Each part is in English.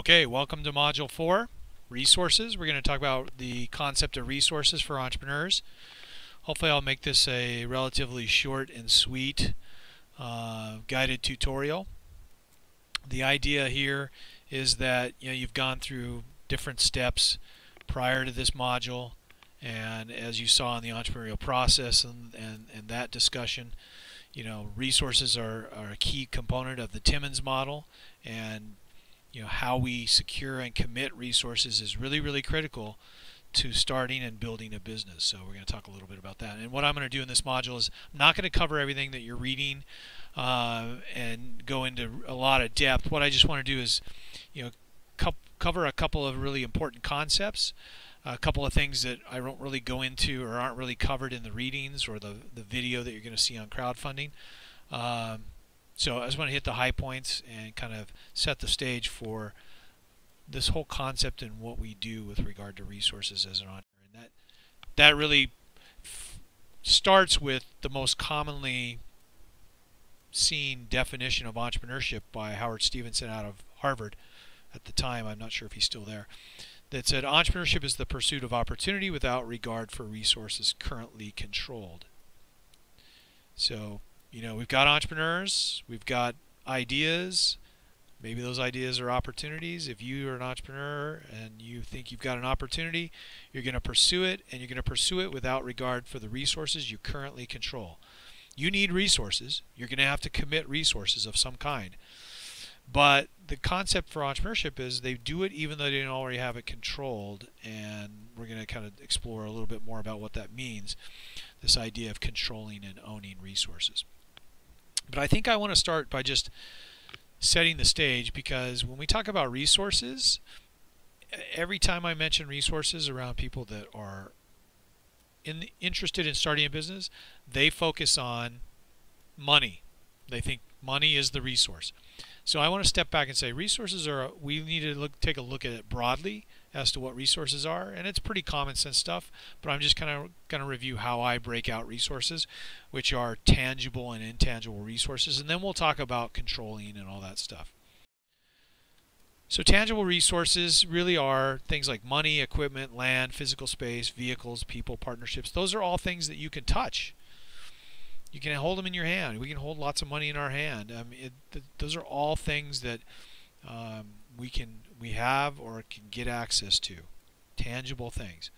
Okay, welcome to Module 4, Resources. We're going to talk about the concept of resources for entrepreneurs. Hopefully I'll make this a relatively short and sweet guided tutorial. The idea here is that you've gone through different steps prior to this module, and as you saw in the entrepreneurial process and that discussion, resources are a key component of the Timmons model, and how we secure and commit resources is really critical to starting and building a business. So we're going to talk a little bit about that. And what I'm going to do in this module is I'm not going to cover everything that you're reading and go into a lot of depth. What I just want to do is cover a couple of really important concepts, a couple of things that I don't really go into or aren't really covered in the readings or the video that you're going to see on crowdfunding. So I just want to hit the high points and kind of set the stage for this whole concept and what we do with regard to resources as an entrepreneur. And that really starts with the most commonly seen definition of entrepreneurship by Howard Stevenson out of Harvard at the time. I'm not sure if he's still there. That said, entrepreneurship is the pursuit of opportunity without regard for resources currently controlled. So we've got entrepreneurs, we've got ideas. Maybe those ideas are opportunities. If you are an entrepreneur and you think you've got an opportunity, you're going to pursue it, and you're going to pursue it without regard for the resources you currently control. You need resources. You're going to have to commit resources of some kind. But the concept for entrepreneurship is they do it even though they don't already have it controlled, and we're going to kind of explore a little bit more about what that means, this idea of controlling and owning resources. But I think I want to start by just setting the stage, because when we talk about resources, every time I mention resources around people that are interested in starting a business, they focus on money. They think money is the resource. So I want to step back and say resources we need to take a look at it broadly as to what resources are, and it's pretty common sense stuff, but I'm just kind of going to review how I break out resources, which are tangible and intangible resources, and then we'll talk about controlling and all that stuff. So tangible resources really are things like money, equipment, land, physical space, vehicles, people, partnerships. Those are all things that you can touch. You can hold them in your hand. We can hold lots of money in our hand. Those are all things that we have or can get access to. Tangible things.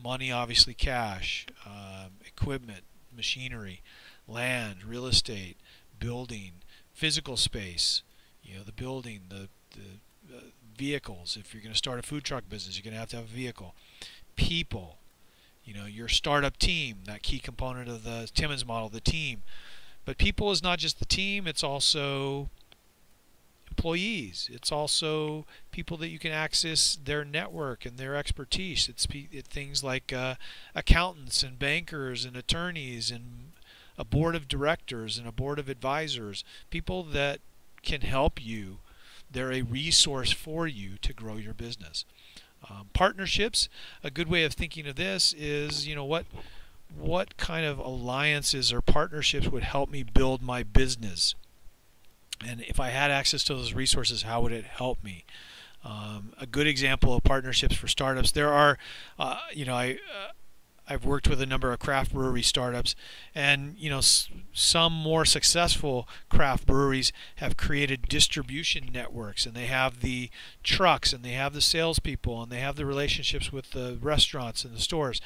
Money, obviously cash, equipment, machinery, land, real estate, building, physical space, the building, the vehicles. If you're going to start a food truck business, you're going to have a vehicle. People. Your startup team, that key component of the Timmons model, the team. But people is not just the team, it's also employees. It's also people that you can access their network and their expertise. It's things like accountants and bankers and attorneys and a board of directors and a board of advisors. People that can help you. They're a resource for you to grow your business. Partnerships, a good way of thinking of this is, what kind of alliances or partnerships would help me build my business? And if I had access to those resources, how would it help me? A good example of partnerships for startups, there are, I've worked with a number of craft brewery startups, and some more successful craft breweries have created distribution networks, and they have the trucks, and they have the salespeople, and they have the relationships with the restaurants and the stores,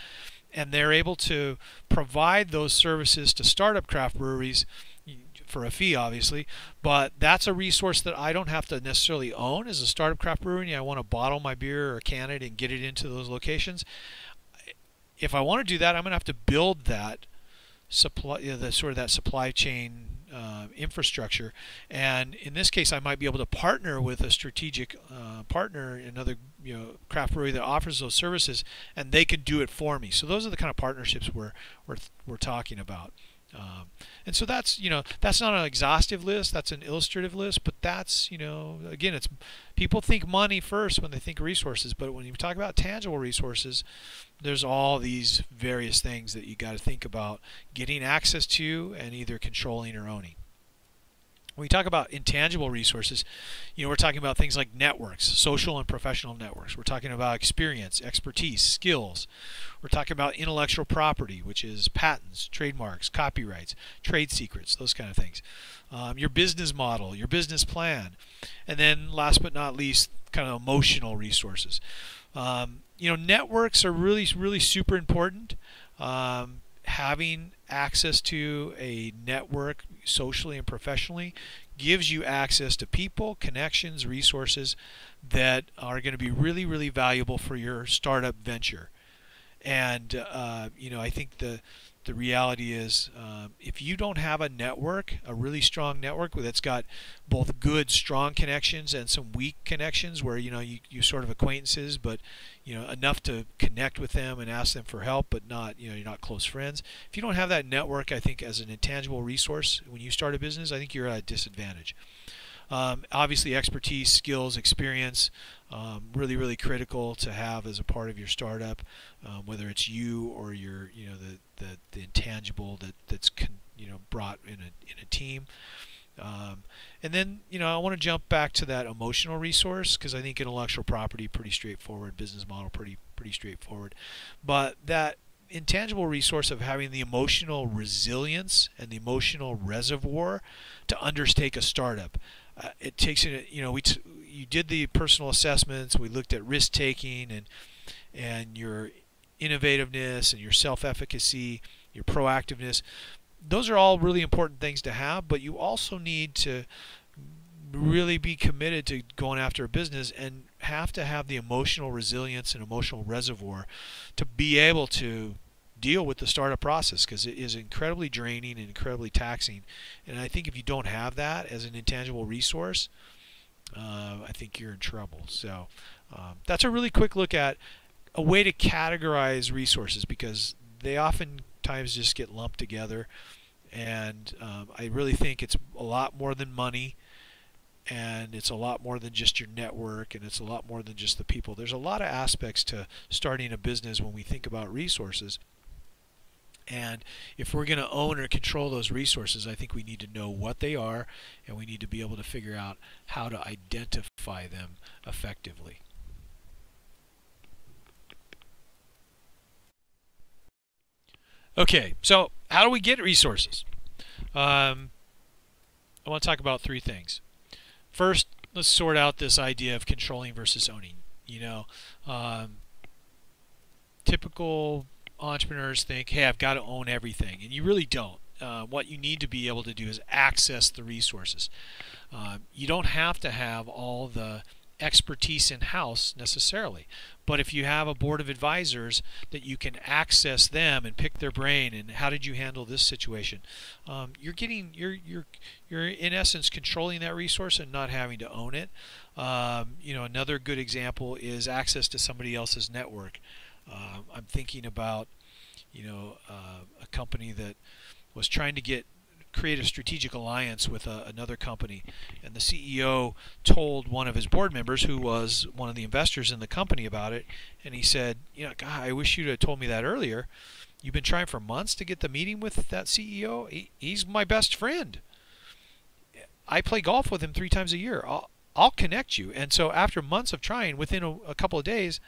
and they're able to provide those services to startup craft breweries for a fee, obviously, but that's a resource that I don't have to necessarily own as a startup craft brewery. I want to bottle my beer or can it and get it into those locations. If I want to do that, I'm going to have to build that supply, that supply chain infrastructure. And in this case, I might be able to partner with a strategic partner, another craft brewery that offers those services, and they can do it for me. So those are the kind of partnerships we're talking about. And so that's that's not an exhaustive list, that's an illustrative list, but that's again, it's people think money first when they think resources, but when you talk about tangible resources, there's all these various things that you got to think about getting access to and either controlling or owning. When we talk about intangible resources, we're talking about things like networks, social and professional networks. We're talking about experience, expertise, skills. We're talking about intellectual property, which is patents, trademarks, copyrights, trade secrets, those kind of things. Your business model, your business plan, and then last but not least, kind of emotional resources. Networks are really, really super important. Having access to a network socially and professionally gives you access to people, connections, resources that are going to be really, really valuable for your startup venture. And I think the reality is, if you don't have a network, a really strong network that's got both good, strong connections and some weak connections where you sort of acquaintances, but enough to connect with them and ask them for help, but not you're not close friends. If you don't have that network, I think as an intangible resource when you start a business, I think you're at a disadvantage. Obviously, expertise, skills, experience, really, really critical to have as a part of your startup, whether it's you or your, the intangible that's brought in a team. And then, I want to jump back to that emotional resource because I think intellectual property pretty straightforward, business model pretty straightforward, but that intangible resource of having the emotional resilience and the emotional reservoir to undertake a startup. It takes you did the personal assessments. We looked at risk taking and your innovativeness and your self-efficacy, your proactiveness. Those are all really important things to have, but you also need to really be committed to going after a business and have to have the emotional resilience and emotional reservoir to be able to deal with the startup process, because it is incredibly draining and incredibly taxing. And I think if you don't have that as an intangible resource, I think you're in trouble. So that's a really quick look at a way to categorize resources, because they oftentimes just get lumped together. And I really think it's a lot more than money, and it's a lot more than just your network, and it's a lot more than just the people. There's a lot of aspects to starting a business when we think about resources. And if we're going to own or control those resources, I think we need to know what they are, and we need to be able to figure out how to identify them effectively. Okay, so how do we get resources? I want to talk about three things. First, let's sort out this idea of controlling versus owning. Typical entrepreneurs think, hey, I've got to own everything, and you really don't. What you need to be able to do is access the resources. You don't have to have all the expertise in-house necessarily, but if you have a board of advisors that you can access them and pick their brain and how did you handle this situation, you're in essence controlling that resource and not having to own it. Another good example is access to somebody else's network. I'm thinking about a company that was trying to create a strategic alliance with another company, and the CEO told one of his board members, who was one of the investors in the company, about it, and he said, God, I wish you'd have told me that earlier. You've been trying for months to get the meeting with that CEO. He's my best friend. I play golf with him 3 times a year. I'll connect you. And so after months of trying, within a couple of days,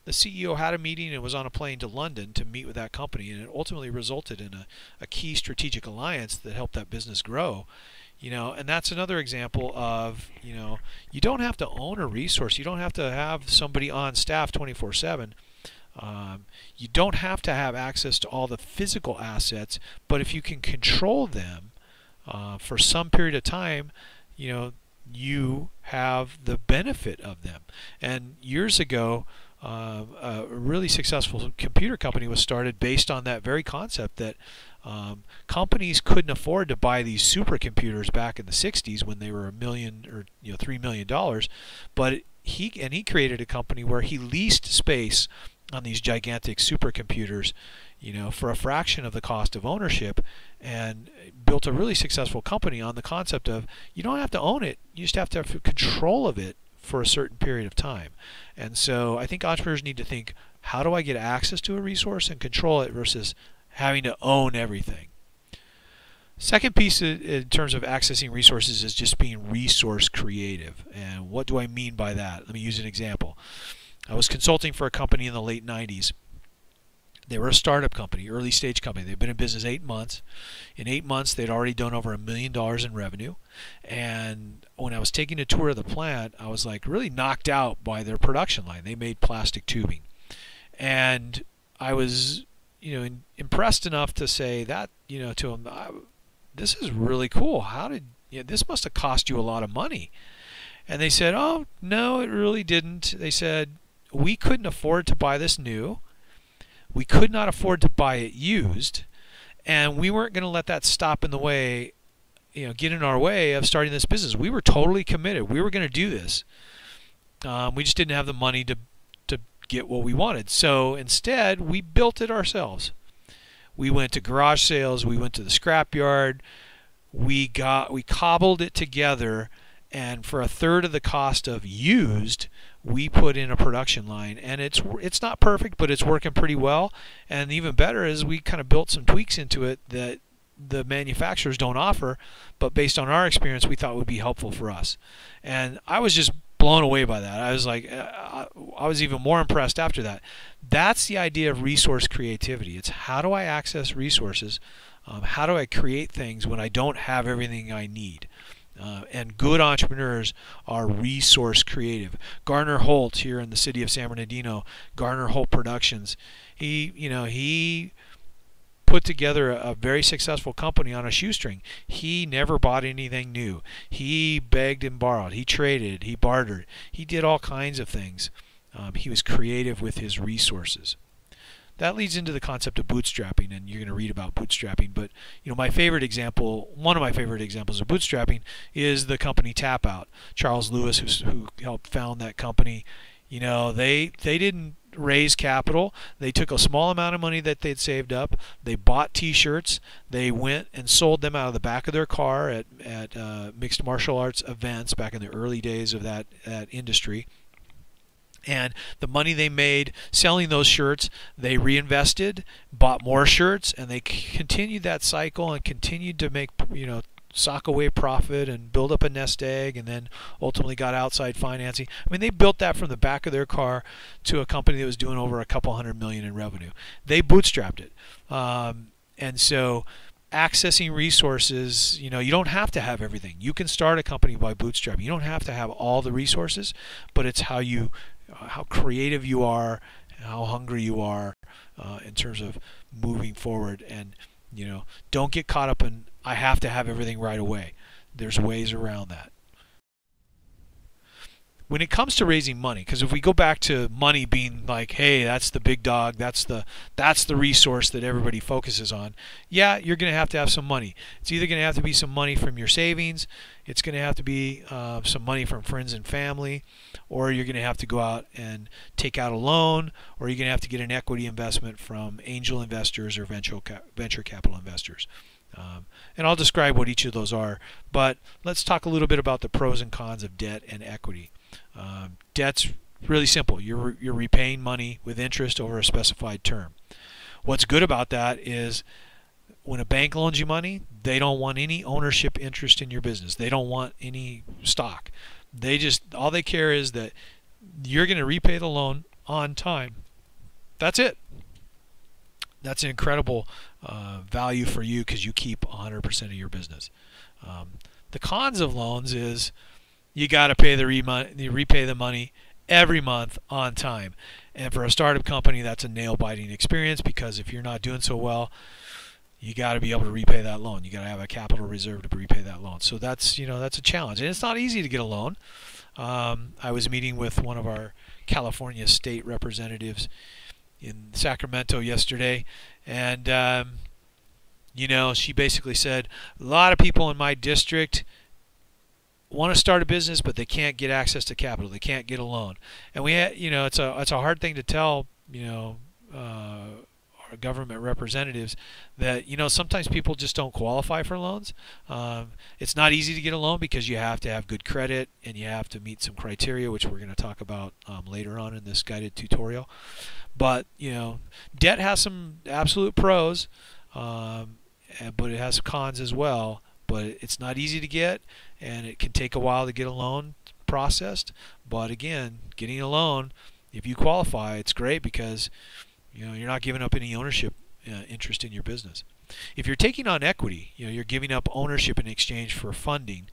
the CEO had a meeting and was on a plane to London to meet with that company, and it ultimately resulted in a key strategic alliance that helped that business grow. And that's another example of, you don't have to own a resource. You don't have to have somebody on staff 24/7. You don't have to have access to all the physical assets, but if you can control them for some period of time, you have the benefit of them. And years ago, a really successful computer company was started based on that very concept that companies couldn't afford to buy these supercomputers back in the 60s when they were $1 million or $3 million, but he created a company where he leased space on these gigantic supercomputers, for a fraction of the cost of ownership, and built a really successful company on the concept of you don't have to own it, you just have to have control of it for a certain period of time. And so I think entrepreneurs need to think, how do I get access to a resource and control it versus having to own everything? Second piece in terms of accessing resources is just being resource creative. And what do I mean by that? Let me use an example. I was consulting for a company in the late 90s. They were a startup company, early stage company. They've been in business 8 months. In 8 months, they'd already done over $1 million in revenue. And when I was taking a tour of the plant, I was like really knocked out by their production line. They made plastic tubing. And I was, impressed enough to say that, to them, this is really cool. This must have cost you a lot of money. And they said, oh, no, it really didn't. They said, we couldn't afford to buy this new. We could not afford to buy it used. And we weren't going to let that stop in the way, get in our way of starting this business. We were totally committed. We were going to do this. We just didn't have the money to get what we wanted. So instead, we built it ourselves. We went to garage sales. We went to the scrapyard. We cobbled it together, and for a third of the cost of used, we put in a production line. And it's not perfect, but it's working pretty well. And even better is we kind of built some tweaks into it that the manufacturers don't offer, but based on our experience, we thought would be helpful for us. And I was just blown away by that. I was like, I was even more impressed after that. That's the idea of resource creativity. It's how do I access resources? How do I create things when I don't have everything I need? And good entrepreneurs are resource creative. Garner Holt here in the city of San Bernardino, Garner Holt Productions, he put together a very successful company on a shoestring. He never bought anything new. He begged and borrowed. He traded. He bartered. He did all kinds of things. He was creative with his resources. That leads into the concept of bootstrapping, and you're going to read about bootstrapping. But my favorite example, one of my favorite examples of bootstrapping, is the company Tap Out. Charles Lewis, who helped found that company, they didn't raise capital. They took a small amount of money that they'd saved up. They bought T-shirts. They went and sold them out of the back of their car at mixed martial arts events back in the early days of that industry. And the money they made selling those shirts, they reinvested, bought more shirts, and they continued that cycle and continued to make, sock away profit and build up a nest egg, and then ultimately got outside financing. I mean, they built that from the back of their car to a company that was doing over a couple $100 million in revenue. They bootstrapped it. And so accessing resources, you don't have to have everything. You can start a company by bootstrapping. You don't have to have all the resources, but it's how creative you are, how hungry you are in terms of moving forward. And don't get caught up in I have to have everything right away. There's ways around that. When it comes to raising money, because if we go back to money being like, hey, that's the big dog, that's the resource that everybody focuses on. Yeah, you're going to have some money. It's either going to have to be some money from your savings, it's going to have to be some money from friends and family, or you're going to have to go out and take out a loan, or you're going to have to get an equity investment from angel investors or venture capital investors. And I'll describe what each of those are, but let's talk a little bit about the pros and cons of debt and equity. Debt's really simple. You're repaying money with interest over a specified term. What's good about that is when a bank loans you money, they don't want any ownership interest in your business. They don't want any stock. All they care is that you're going to repay the loan on time. That's it. That's an incredible value for you because you keep 100% of your business. The cons of loans is you got to repay the money every month on time. And for a startup company, that's a nail-biting experience because if you're not doing so well, you got to be able to repay that loan. You got to have a capital reserve to repay that loan. So that's a challenge, and it's not easy to get a loan. I was meeting with one of our California state representatives in Sacramento yesterday, and she basically said a lot of people in my district want to start a business, but they can't get access to capital. They can't get a loan, and it's a hard thing to tell our government representatives that sometimes people just don't qualify for loans. It's not easy to get a loan because you have to have good credit and you have to meet some criteria, which we're going to talk about later on in this guided tutorial. But debt has some absolute pros. but it has cons as well. But it's not easy to get, and it can take a while to get a loan processed. But again, getting a loan, if you qualify, it's great because you're not giving up any ownership interest in your business. If you're taking on equity, you're giving up ownership in exchange for funding.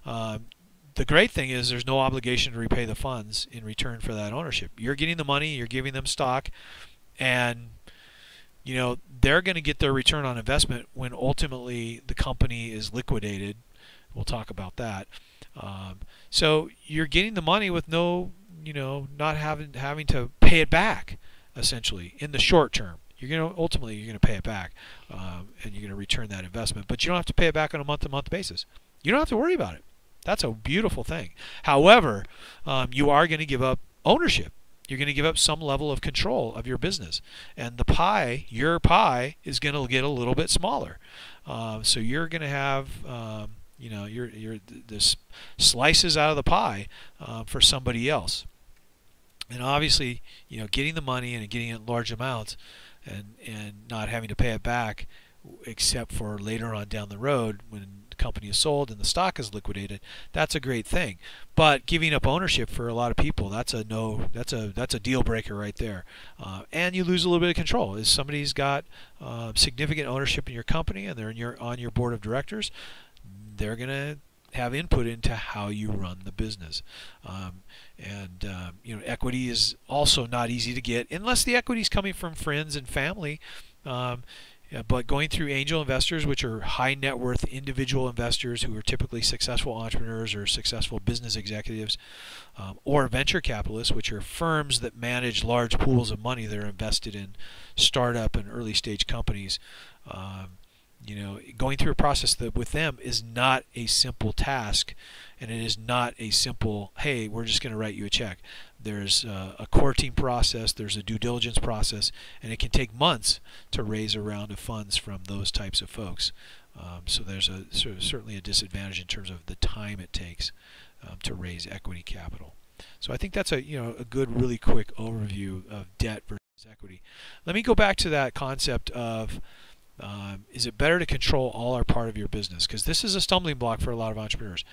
The great thing is there's no obligation to repay the funds in return for that ownership. You're getting the money, you're giving them stock, and they're going to get their return on investment when ultimately the company is liquidated. We'll talk about that. So you're getting the money with no, not having to pay it back, essentially, in the short term. Ultimately you're going to pay it back, and you're going to return that investment, but you don't have to pay it back on a month-to-month basis. You don't have to worry about it. That's a beautiful thing. However, you are going to give up ownership. You're going to give up some level of control of your business, and the pie, your pie, is going to get a little bit smaller. So you're going to have, this slices out of the pie for somebody else. And obviously, getting the money and getting it in large amounts, and not having to pay it back, except for later on down the road when the company is sold and the stock is liquidated, that's a great thing. But giving up ownership for a lot of people, that's a deal breaker right there. And you lose a little bit of control. If somebody's got significant ownership in your company and they're on your board of directors, they're going to have input into how you run the business. Equity is also not easy to get unless the equity is coming from friends and family. But going through angel investors, which are high net worth individual investors who are typically successful entrepreneurs or successful business executives, or venture capitalists, which are firms that manage large pools of money that are invested in startup and early stage companies. Going through a process with them is not a simple task, and it is not a simple, hey, we're just going to write you a check. There's a courting process, there's a due diligence process, and it can take months to raise a round of funds from those types of folks. So there's certainly a disadvantage in terms of the time it takes to raise equity capital. So I think that's a good, really quick overview of debt versus equity. Let me go back to that concept of is it better to control all or part of your business? Because this is a stumbling block for a lot of entrepreneurs.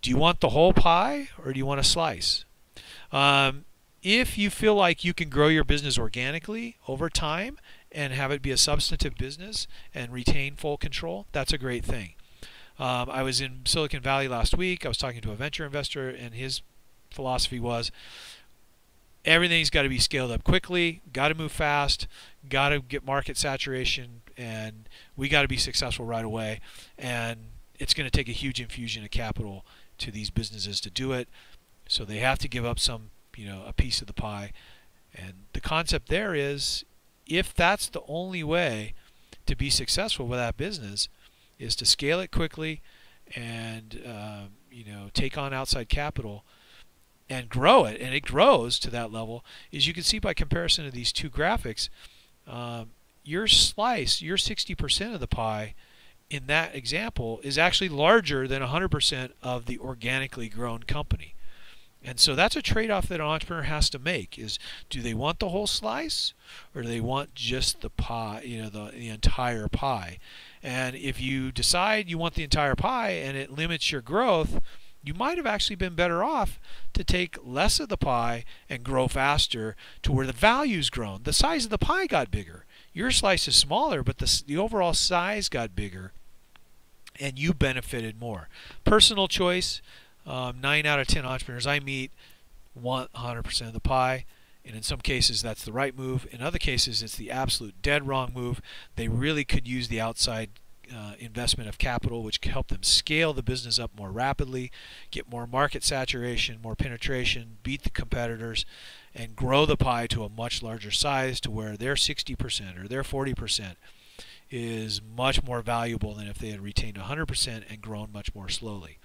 Do you want the whole pie or do you want a slice? If you feel like you can grow your business organically over time and have it be a substantive business and retain full control, that's a great thing. I was in Silicon Valley last week. I was talking to a venture investor, and his philosophy was everything's got to be scaled up quickly, got to move fast, got to get market saturation, and we got to be successful right away. And it's going to take a huge infusion of capital to these businesses to do it. So they have to give up some, a piece of the pie. And the concept there is, if that's the only way to be successful with that business, is to scale it quickly and take on outside capital and grow it, and it grows to that level, is you can see by comparison of these two graphics, your slice, your 60% of the pie in that example is actually larger than 100% of the organically grown company. And so that's a trade-off that an entrepreneur has to make, is do they want the whole slice or do they want just the pie, the entire pie? And if you decide you want the entire pie and it limits your growth, you might have actually been better off to take less of the pie and grow faster to where the value's grown. The size of the pie got bigger. Your slice is smaller, but the overall size got bigger, and you benefited more. Personal choice. 9 out of 10 entrepreneurs I meet want 100% of the pie, and in some cases that's the right move. In other cases it's the absolute dead wrong move. They really could use the outside investment of capital, which can help them scale the business up more rapidly, get more market saturation, more penetration, beat the competitors, and grow the pie to a much larger size to where their 60% or their 40% is much more valuable than if they had retained 100% and grown much more slowly.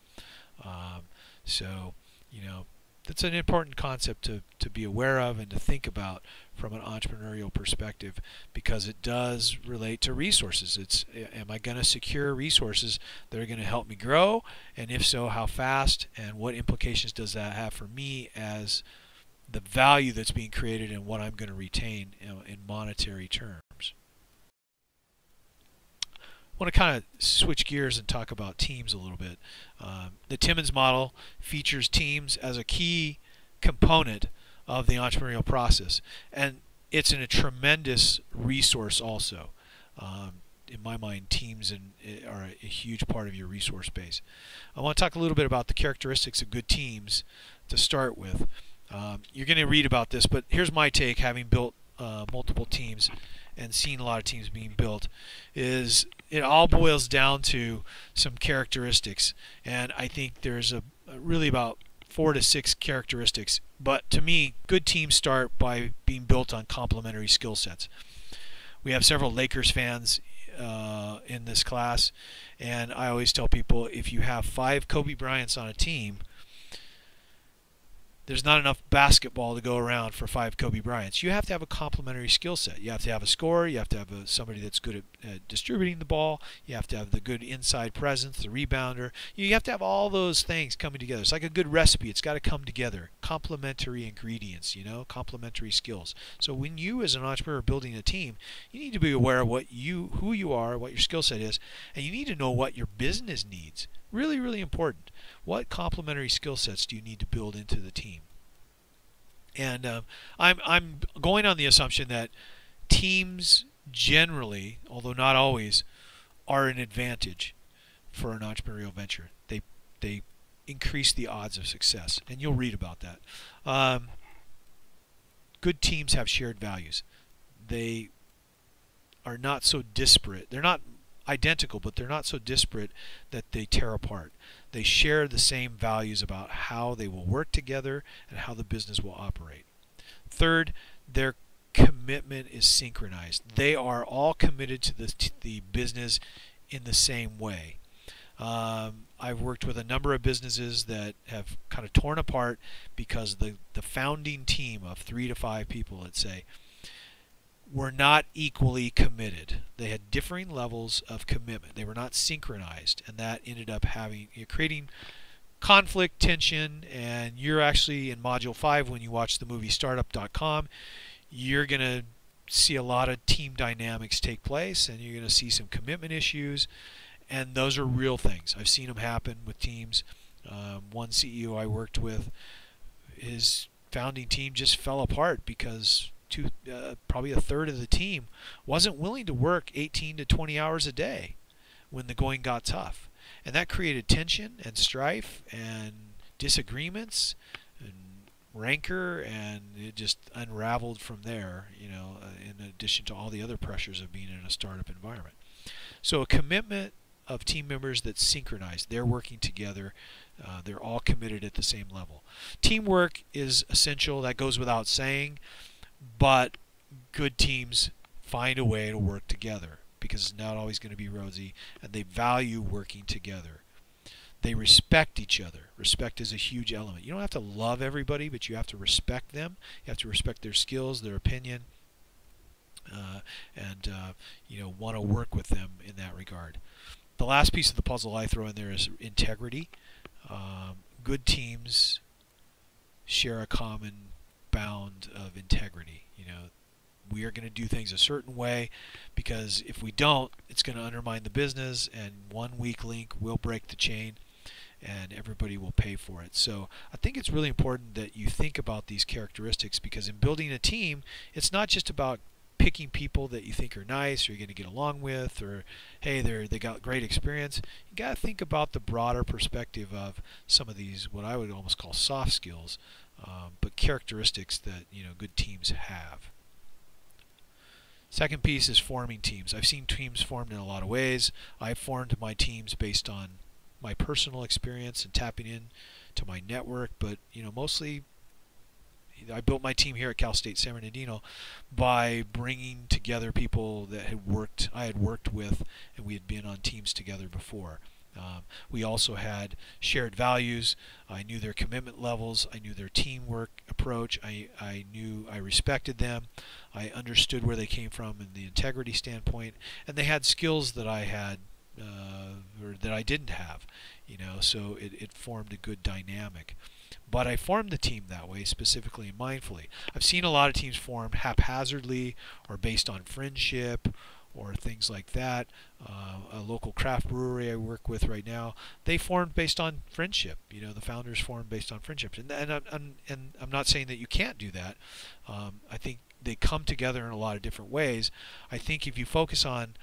So that's an important concept to be aware of and to think about from an entrepreneurial perspective, because it does relate to resources. It's, am I going to secure resources that are going to help me grow, and if so, how fast, and what implications does that have for me as the value that's being created and what I'm going to retain in monetary terms. want to kind of switch gears and talk about teams a little bit. The Timmons model features teams as a key component of the entrepreneurial process, and it's a tremendous resource also. In my mind, teams are a huge part of your resource base. I want to talk a little bit about the characteristics of good teams to start with. You're going to read about this, but here's my take, having built multiple teams and seen a lot of teams being built, is it all boils down to some characteristics, and I think there's really about 4 to 6 characteristics. But to me, good teams start by being built on complementary skill sets. We have several Lakers fans in this class, and I always tell people, if you have 5 Kobe Bryants on a team, there's not enough basketball to go around for 5 Kobe Bryants. You have to have a complementary skill set. You have to have a scorer. You have to have somebody that's good at distributing the ball. You have to have the good inside presence, the rebounder. You have to have all those things coming together. It's like a good recipe. It's got to come together. Complementary ingredients, complementary skills. So when you, as an entrepreneur, are building a team, you need to be aware of who you are, what your skill set is, and you need to know what your business needs. Really, really important. What complementary skill sets do you need to build into the team? And I'm going on the assumption that teams generally, although not always, are an advantage for an entrepreneurial venture. They increase the odds of success, and you'll read about that. Good teams have shared values. They are not so disparate. They're not identical, but they're not so disparate that they tear apart. They share the same values about how they will work together and how the business will operate. Third, their commitment is synchronized. They are all committed to the business in the same way. I've worked with a number of businesses that have kind of torn apart because the founding team of 3 to 5 people, let's say, were not equally committed. They had differing levels of commitment. They were not synchronized, and that ended up creating conflict, tension, and you're actually in Module 5 when you watch the movie Startup.com, you're going to see a lot of team dynamics take place, and you're going to see some commitment issues, and those are real things. I've seen them happen with teams. One CEO I worked with, his founding team just fell apart because probably a third of the team wasn't willing to work 18 to 20 hours a day when the going got tough, and that created tension and strife and disagreements and rancor, and it just unraveled from there, in addition to all the other pressures of being in a startup environment. So a commitment of team members that's synchronized. They're working together. They're all committed at the same level. Teamwork is essential. That goes without saying. But good teams find a way to work together because it's not always going to be rosy, and they value working together. They respect each other. Respect is a huge element. You don't have to love everybody, but you have to respect them. You have to respect their skills, their opinion, and want to work with them in that regard. The last piece of the puzzle I throw in there is integrity. Good teams share a common bound of integrity. We are going to do things a certain way because if we don't, it's going to undermine the business, and one weak link will break the chain, and everybody will pay for it. So I think it's really important that you think about these characteristics, because in building a team, it's not just about picking people that you think are nice or you're going to get along with, or hey, they got great experience. You got to think about the broader perspective of some of these, what I would almost call soft skills, but characteristics that good teams have. Second piece is forming teams. I've seen teams formed in a lot of ways. I've formed my teams based on my personal experience and tapping in to my network, but mostly I built my team here at Cal State San Bernardino by bringing together people that I had worked with, and we had been on teams together before. We also had shared values. I knew their commitment levels. I knew their teamwork approach. I knew I respected them. I understood where they came from in the integrity standpoint, and they had skills that I had or that I didn't have. So it formed a good dynamic. But I formed the team that way, specifically and mindfully. I've seen a lot of teams formed haphazardly or based on friendship or things like that. A local craft brewery I work with right now, they formed based on friendship. The founders formed based on friendships, and I'm not saying that you can't do that. I think they come together in a lot of different ways. I think if you focus on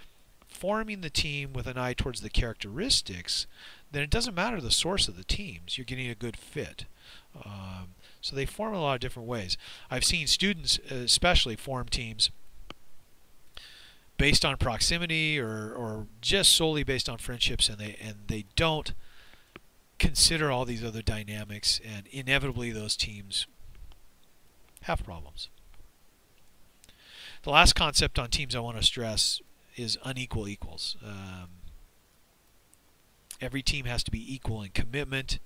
forming the team with an eye towards the characteristics, then it doesn't matter the source of the teams. You're getting a good fit. So they form in a lot of different ways. I've seen students especially form teams based on proximity or just solely based on friendships, and they don't consider all these other dynamics, and inevitably those teams have problems. The last concept on teams I want to stress is unequal equals. Every team has to be equal in commitment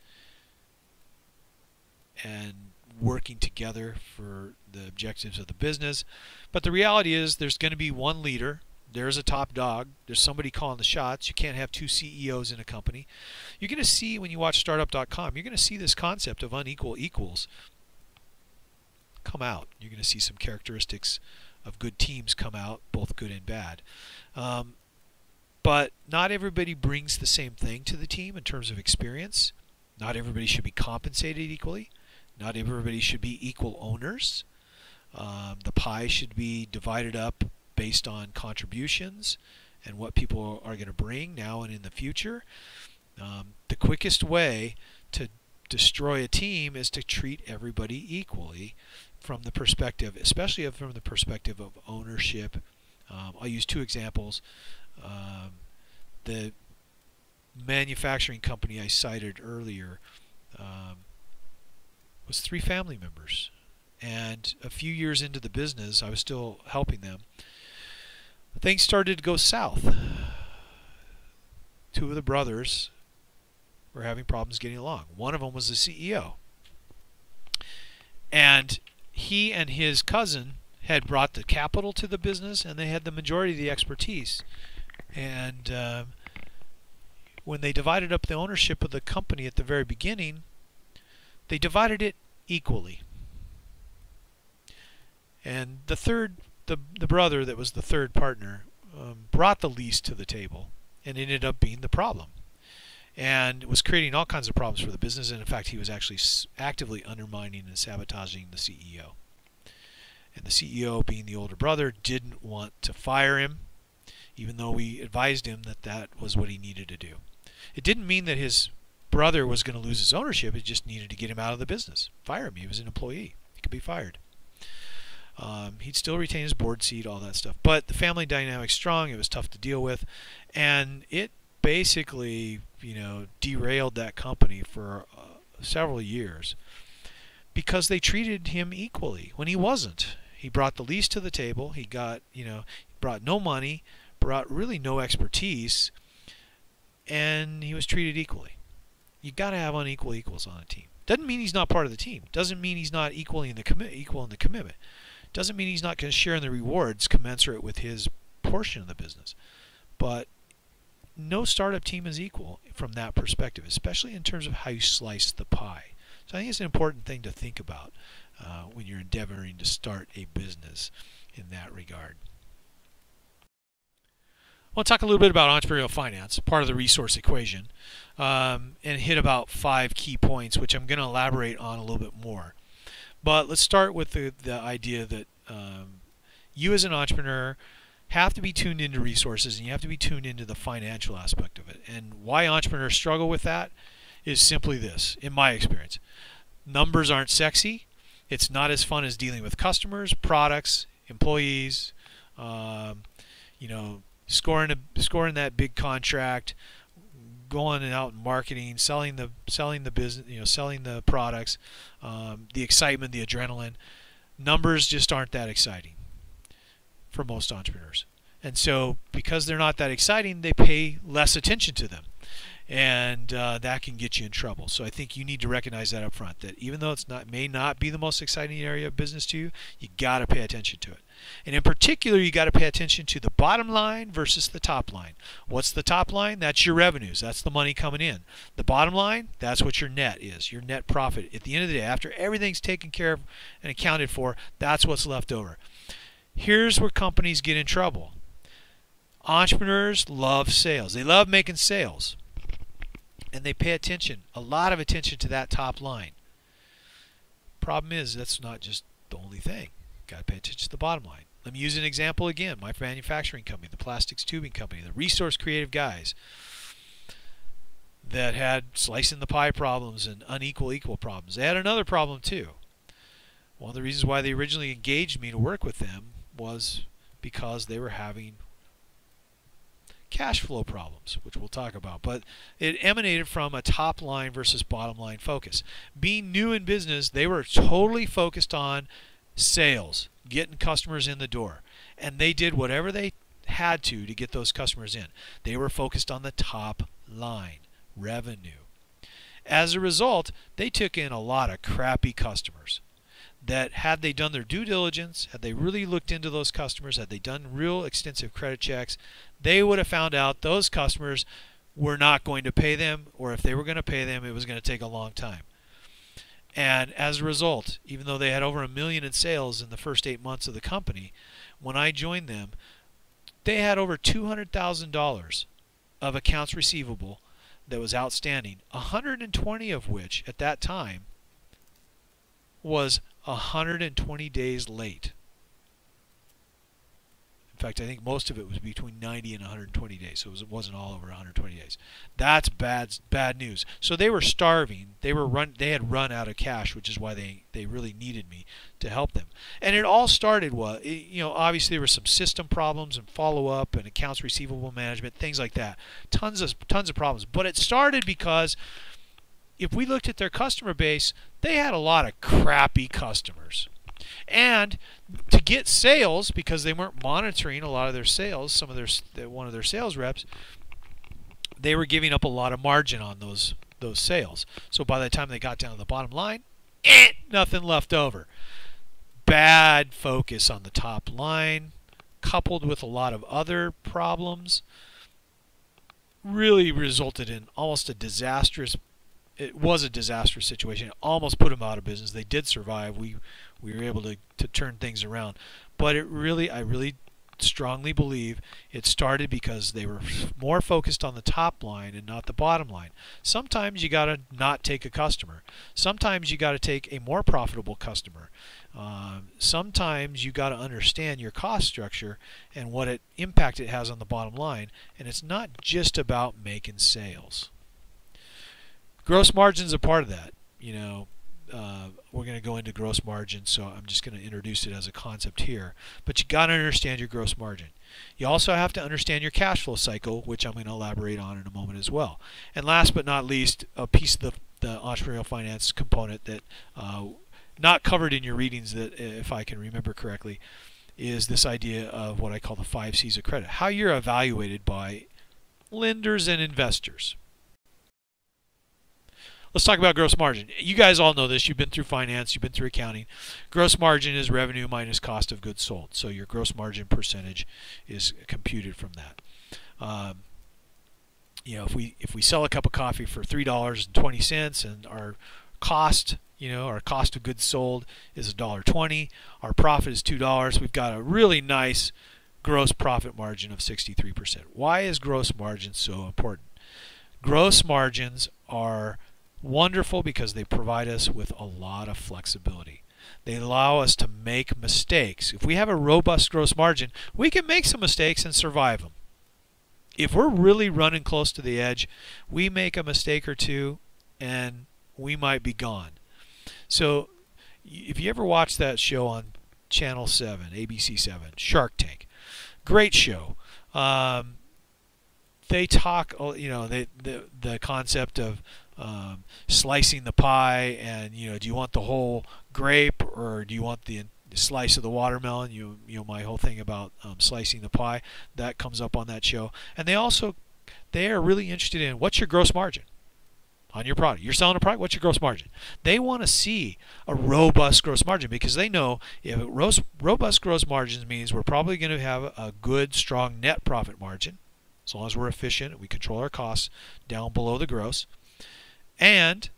and working together for the objectives of the business. But the reality is there's going to be one leader. There's a top dog. There's somebody calling the shots. You can't have two CEOs in a company. You're going to see, when you watch startup.com, you're going to see this concept of unequal equals come out. You're going to see some characteristics of good teams come out, both good and bad. But not everybody brings the same thing to the team in terms of experience. Not everybody should be compensated equally. Not everybody should be equal owners. The pie should be divided up based on contributions and what people are going to bring now and in the future. The quickest way to destroy a team is to treat everybody equally from the perspective, especially from the perspective of ownership. I'll use two examples. The manufacturing company I cited earlier was 3 family members, and a few years into the business, I was still helping them. Things started to go south. 2 of the brothers were having problems getting along. One of them was the CEO, and he and his cousin had brought the capital to the business, and they had the majority of the expertise. And when they divided up the ownership of the company at the very beginning, they divided it equally. And the brother that was the third partner brought the least to the table and ended up being the problem, and was creating all kinds of problems for the business. And in fact, he was actually actively undermining and sabotaging the CEO. And the CEO, being the older brother, didn't want to fire him, even though we advised him that that was what he needed to do. It didn't mean that his brother was going to lose his ownership. It just needed to get him out of the business. Fire him. He was an employee. He could be fired. He'd still retain his board seat, all that stuff. But the family dynamic's strong. It was tough to deal with. And it basically, derailed that company for several years because they treated him equally when he wasn't. He brought the least to the table. He got, brought no money, brought really no expertise, and he was treated equally. You got to have unequal equals on a team. Doesn't mean he's not part of the team. Doesn't mean he's not equal in the commitment. Doesn't mean he's not going to share in the rewards commensurate with his portion of the business. But no startup team is equal from that perspective, especially in terms of how you slice the pie. So I think it's an important thing to think about when you're endeavoring to start a business in that regard. I want to talk a little bit about entrepreneurial finance, part of the resource equation, and hit about 5 key points, which I'm going to elaborate on a little bit more. But let's start with the idea that you as an entrepreneur have to be tuned into resources, and you have to be tuned into the financial aspect of it. And why entrepreneurs struggle with that is simply this, in my experience. Numbers aren't sexy. It's not as fun as dealing with customers, products, employees, scoring that big contract, going out and marketing, selling the business, selling the products, the excitement, the adrenaline. Numbers just aren't that exciting for most entrepreneurs. And so because they're not that exciting, they pay less attention to them. And that can get you in trouble. So I think you need to recognize that up front, that even though may not be the most exciting area of business to you, you got to pay attention to it. And in particular, you got to pay attention to the bottom line versus the top line. What's the top line? That's your revenues. That's the money coming in. The bottom line, that's what your net is, your net profit. At the end of the day, after everything's taken care of and accounted for, that's what's left over. Here's where companies get in trouble. Entrepreneurs love sales. They love making sales. And they pay attention, a lot of attention to that top line. Problem is, that's not just the only thing. Got to pay attention to the bottom line. Let me use an example again. My manufacturing company, the plastics tubing company, the Resource Creative guys that had slicing the pie problems and unequal equal problems. They had another problem too. One of the reasons why they originally engaged me to work with them was because they were having cash flow problems, which we'll talk about. But it emanated from a top line versus bottom line focus. Being new in business, they were totally focused on sales, getting customers in the door. And they did whatever they had to get those customers in. They were focused on the top line, revenue. As a result, they took in a lot of crappy customers that, had they done their due diligence, had they really looked into those customers, had they done real extensive credit checks, they would have found out those customers were not going to pay them, or if they were going to pay them, it was going to take a long time. And as a result, even though they had over $1 million in sales in the first 8 months of the company, when I joined them, they had over $200,000 of accounts receivable that was outstanding, 120 of which at that time was 120 days late. In fact, I think most of it was between 90 and 120 days, so it wasn't all over 120 days. That's bad news. So they were starving. They had run out of cash, which is why they really needed me to help them. And it all started, obviously there were some system problems and follow-up and accounts receivable management, things like that. Tons of problems. But it started because if we looked at their customer base, they had a lot of crappy customers. And to get sales, because they weren't monitoring a lot of their sales, one of their sales reps, they were giving up a lot of margin on those sales. So by the time they got down to the bottom line, nothing left over. Bad focus on the top line, coupled with a lot of other problems, really resulted in almost a disastrous. It was a disastrous situation. It almost put them out of business. They did survive. We were able to turn things around. But I really strongly believe it started because they were more focused on the top line and not the bottom line. Sometimes you got to not take a customer. Sometimes you got to take a more profitable customer. Sometimes you got to understand your cost structure and what impact it has on the bottom line. And it's not just about making sales. Gross margin is a part of that. We're going to go into gross margin, so I'm just going to introduce it as a concept here. But you got to understand your gross margin. You also have to understand your cash flow cycle, which I'm going to elaborate on in a moment as well. And last but not least, a piece of the entrepreneurial finance component that not covered in your readings, that if I can remember correctly, is this idea of what I call the 5 C's of credit. How you're evaluated by lenders and investors. Let's talk about gross margin. You guys all know this. You've been through finance. You've been through accounting. Gross margin is revenue minus cost of goods sold. So your gross margin percentage is computed from that. If we sell a cup of coffee for $3.20 and our cost, our cost of goods sold is $1.20, our profit is $2, we've got a really nice gross profit margin of 63%. Why is gross margin so important? Gross margins are wonderful because they provide us with a lot of flexibility. They allow us to make mistakes. If we have a robust gross margin, we can make some mistakes and survive them. If we're really running close to the edge, we make a mistake or two and we might be gone. So if you ever watch that show on Channel 7, ABC 7, Shark Tank, great show. They talk, the concept of slicing the pie, and do you want the whole grape or do you want the slice of the watermelon? My whole thing about slicing the pie, that comes up on that show. And they are really interested in what's your gross margin on your product. You're selling a product, what's your gross margin? They want to see a robust gross margin because they know if robust gross margins means we're probably going to have a good, strong net profit margin as long as we're efficient, we control our costs down below the gross. And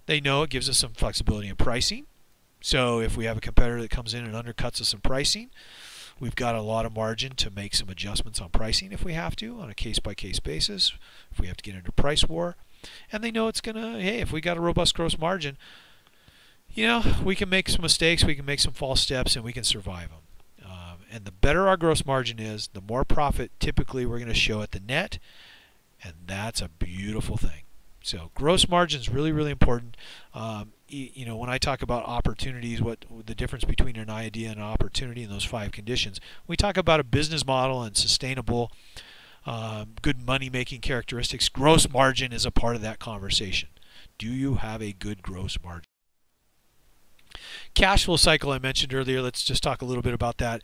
they know it gives us some flexibility in pricing. So if we have a competitor that comes in and undercuts us in pricing, We've got a lot of margin to make some adjustments on pricing if we have to, on a case-by-case basis, if we have to get into a price war. And they know it's going to, hey, if we got a robust gross margin, we can make some mistakes, we can make some false steps, and we can survive them. And the better our gross margin is, the more profit typically we're going to show at the net, and that's a beautiful thing. So gross margin is really, really important. When I talk about opportunities, what the difference between an idea and an opportunity in those 5 conditions, we talk about a business model and sustainable, good money-making characteristics. Gross margin is a part of that conversation. Do you have a good gross margin? Cash flow cycle I mentioned earlier. Let's just talk a little bit about that.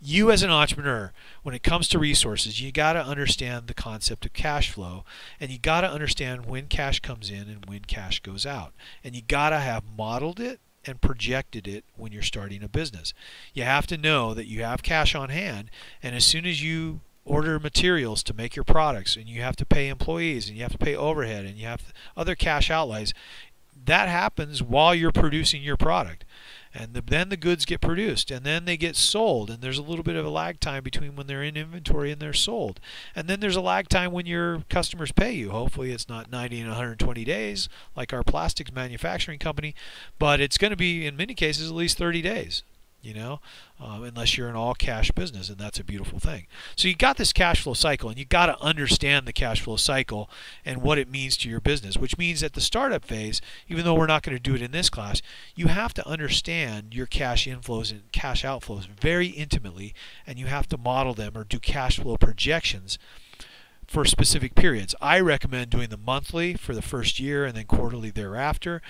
You as an entrepreneur, when it comes to resources, you got to understand the concept of cash flow, and you got to understand when cash comes in and when cash goes out. And you got to have modeled it and projected it when you're starting a business. You have to know that you have cash on hand, and as soon as you order materials to make your products, and you have to pay employees, and you have to pay overhead, and you have other cash outlays, that happens while you're producing your product. And then the goods get produced, and then they get sold, and there's a little bit of a lag time between when they're in inventory and they're sold. And then there's a lag time when your customers pay you. Hopefully it's not 90 and 120 days like our plastics manufacturing company, but it's going to be, in many cases, at least 30 days. Unless you're an all-cash business, and that's a beautiful thing. So you got this cash flow cycle, and you got to understand the cash flow cycle and what it means to your business, which means at the startup phase, even though we're not going to do it in this class, you have to understand your cash inflows and cash outflows very intimately, and you have to model them or do cash flow projections for specific periods. I recommend doing the monthly for the first year and then quarterly thereafter,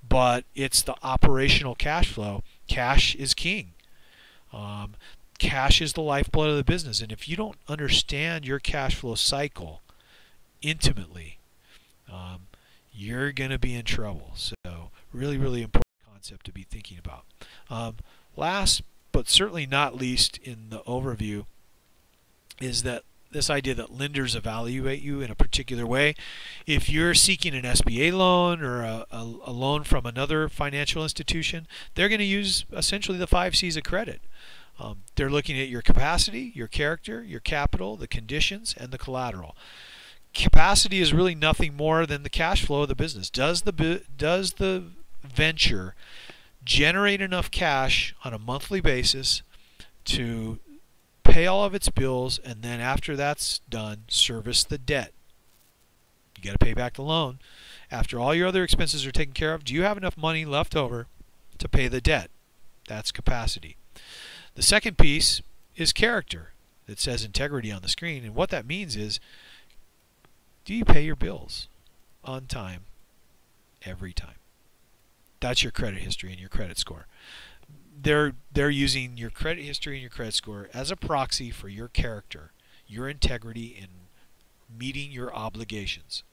but it's the operational cash flow. Cash is king. Cash is the lifeblood of the business, and if you don't understand your cash flow cycle intimately, you're going to be in trouble. So really, really important concept to be thinking about. Last but certainly not least in the overview is that this idea that lenders evaluate you in a particular way. If you're seeking an SBA loan or a loan from another financial institution, they're going to use essentially the 5 C's of credit. They're looking at your capacity, your character, your capital, the conditions, and the collateral. Capacity is really nothing more than the cash flow of the business. Does the venture generate enough cash on a monthly basis to pay all of its bills, and then after that's done, service the debt? You got to pay back the loan. After all your other expenses are taken care of, do you have enough money left over to pay the debt? That's capacity. The second piece is character. It says integrity on the screen, and what that means is, do you pay your bills on time every time? That's your credit history and your credit score. They're using your credit history and your credit score as a proxy for your character, your integrity in meeting your obligations.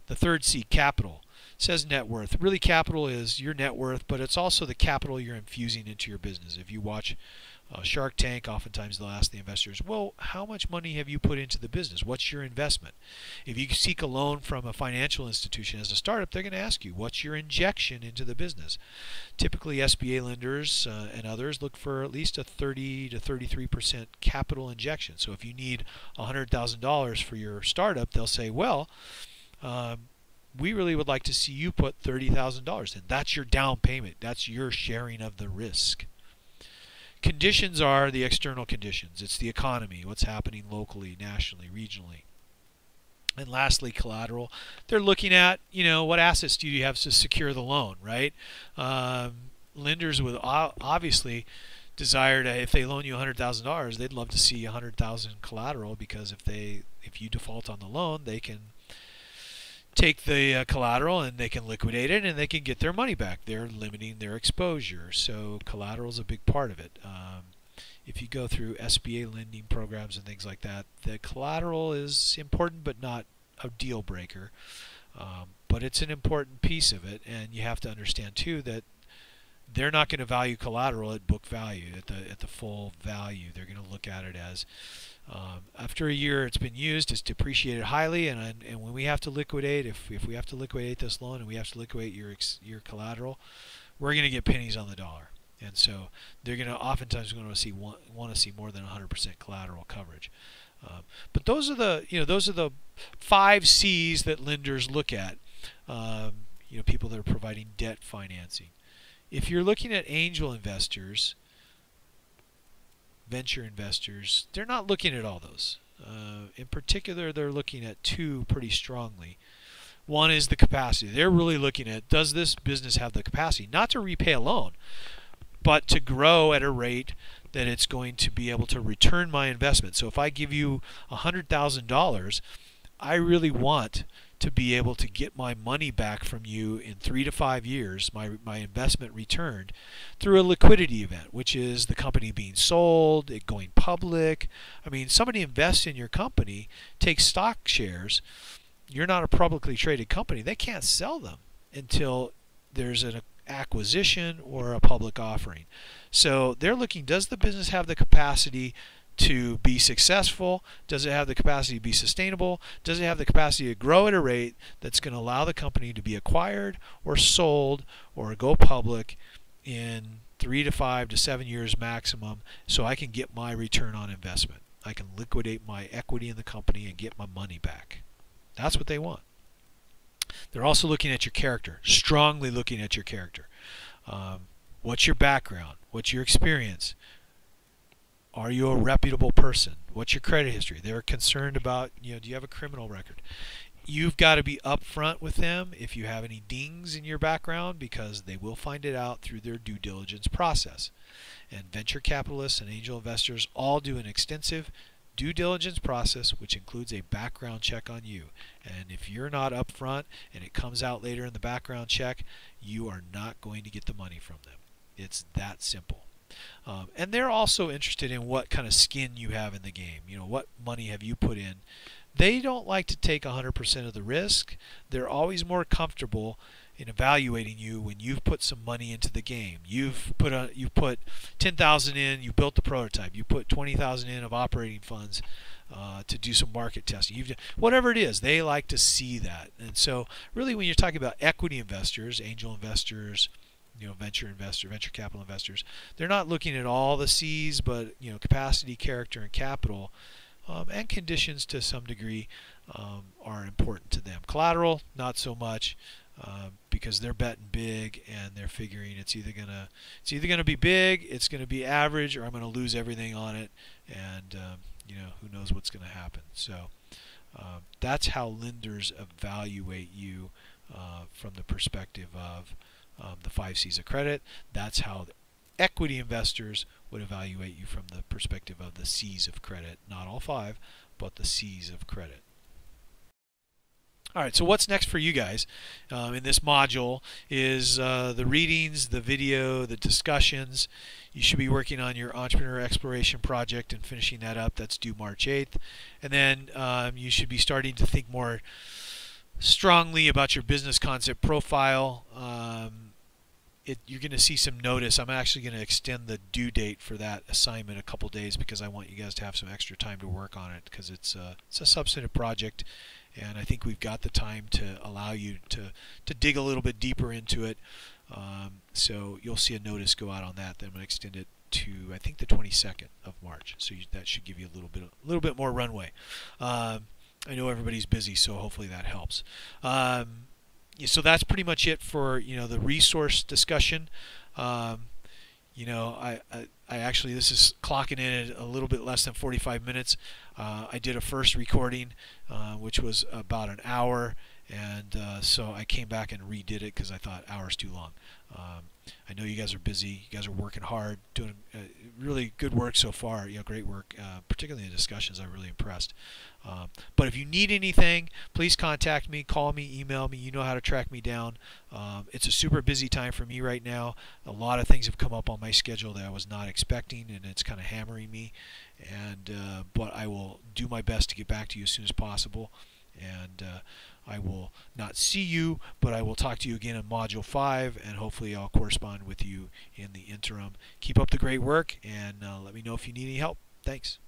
The third C, capital, says net worth. Really, capital is your net worth, but it's also the capital you're infusing into your business. If you watch Shark Tank, oftentimes they'll ask the investors, well, how much money have you put into the business? What's your investment? If you seek a loan from a financial institution as a startup, they're going to ask you, what's your injection into the business? Typically, SBA lenders and others look for at least a 30 to 33% capital injection. So if you need $100,000 for your startup, they'll say, well, we really would like to see you put $30,000 in. That's your down payment. That's your sharing of the risk. Conditions are the external conditions. It's the economy, what's happening locally, nationally, regionally. And lastly, collateral. They're looking at, what assets do you have to secure the loan, right? Lenders would obviously desire to, if they loan you $100,000, they'd love to see $100,000 collateral, because if you default on the loan, they can take the collateral and they can liquidate it and they can get their money back. They're limiting their exposure, so collateral is a big part of it. If you go through SBA lending programs and things like that, the collateral is important but not a deal breaker, but it's an important piece of it. And you have to understand too that they're not going to value collateral at book value, at the full value. They're going to look at it as after a year it's been used, it's depreciated highly, and when we have to liquidate, if we have to liquidate this loan and we have to liquidate your collateral, we're going to get pennies on the dollar. And so they're going to oftentimes want to see more than 100% collateral coverage. But those are the 5 C's that lenders look at. People that are providing debt financing. If you're looking at angel investors, venture investors, they're not looking at all those. In particular, they're looking at 2 pretty strongly. One is the capacity. They're really looking at, does this business have the capacity not to repay a loan, but to grow at a rate that it's going to be able to return my investment. So if I give you $100,000, I really want to be able to get my money back from you in 3 to 5 years, my investment returned, through a liquidity event, which is the company being sold, it going public. I mean, somebody invests in your company, takes stock shares. You're not a publicly traded company. They can't sell them until there's an acquisition or a public offering. So they're looking, does the business have the capacity to be successful? Does it have the capacity to be sustainable? Does it have the capacity to grow at a rate that's going to allow the company to be acquired or sold or go public in 3 to 5 to 7 years maximum, so I can get my return on investment? I can liquidate my equity in the company and get my money back. That's what they want. They're also looking at your character, strongly looking at your character. What's your background? What's your experience? Are you a reputable person? What's your credit history? They're concerned about, do you have a criminal record? You've got to be upfront with them if you have any dings in your background, because they will find it out through their due diligence process. And venture capitalists and angel investors all do an extensive due diligence process, which includes a background check on you. And if you're not upfront and it comes out later in the background check, you are not going to get the money from them. It's that simple. And they're also interested in what kind of skin you have in the game. What money have you put in? They don't like to take 100% of the risk. They're always more comfortable in evaluating you when you've put some money into the game. You've put 10,000 in, you built the prototype. You put 20,000 in of operating funds to do some market testing. Whatever it is, they like to see that. And so really when you're talking about equity investors, angel investors, venture capital investors, they're not looking at all the C's, but capacity, character, and capital, and conditions to some degree are important to them. Collateral, not so much, because they're betting big and they're figuring it's either gonna be big, it's gonna be average, or I'm gonna lose everything on it, and who knows what's gonna happen. So that's how lenders evaluate you from the perspective of the 5 C's of credit. That's how the equity investors would evaluate you from the perspective of the C's of credit. Not all 5, but the C's of credit. Alright, so what's next for you guys in this module is the readings, the video, the discussions. You should be working on your entrepreneur exploration project and finishing that up. That's due March 8th. And then you should be starting to think more strongly about your business concept profile. You're going to see some notice. I'm actually going to extend the due date for that assignment a couple days because I want you guys to have some extra time to work on it, because it's a substantive project, and I think we've got the time to allow you to dig a little bit deeper into it. So you'll see a notice go out on that. Then I'm going to extend it to, I think, the 22nd of March. So that should give you a little bit more runway. I know everybody's busy, so hopefully that helps. So that's pretty much it for the resource discussion. I actually, this is clocking in at a little bit less than 45 minutes. I did a first recording which was about an hour, and so I came back and redid it because I thought hours too long. I know you guys are busy. You guys are working hard, doing really good work so far. Great work, particularly in the discussions. I'm really impressed. But if you need anything, please contact me, call me, email me. You know how to track me down. It's a super busy time for me right now. A lot of things have come up on my schedule that I was not expecting, and it's kind of hammering me. But I will do my best to get back to you as soon as possible. And I will not see you, but I will talk to you again in Module 5, and hopefully I'll correspond with you in the interim. Keep up the great work, and let me know if you need any help. Thanks.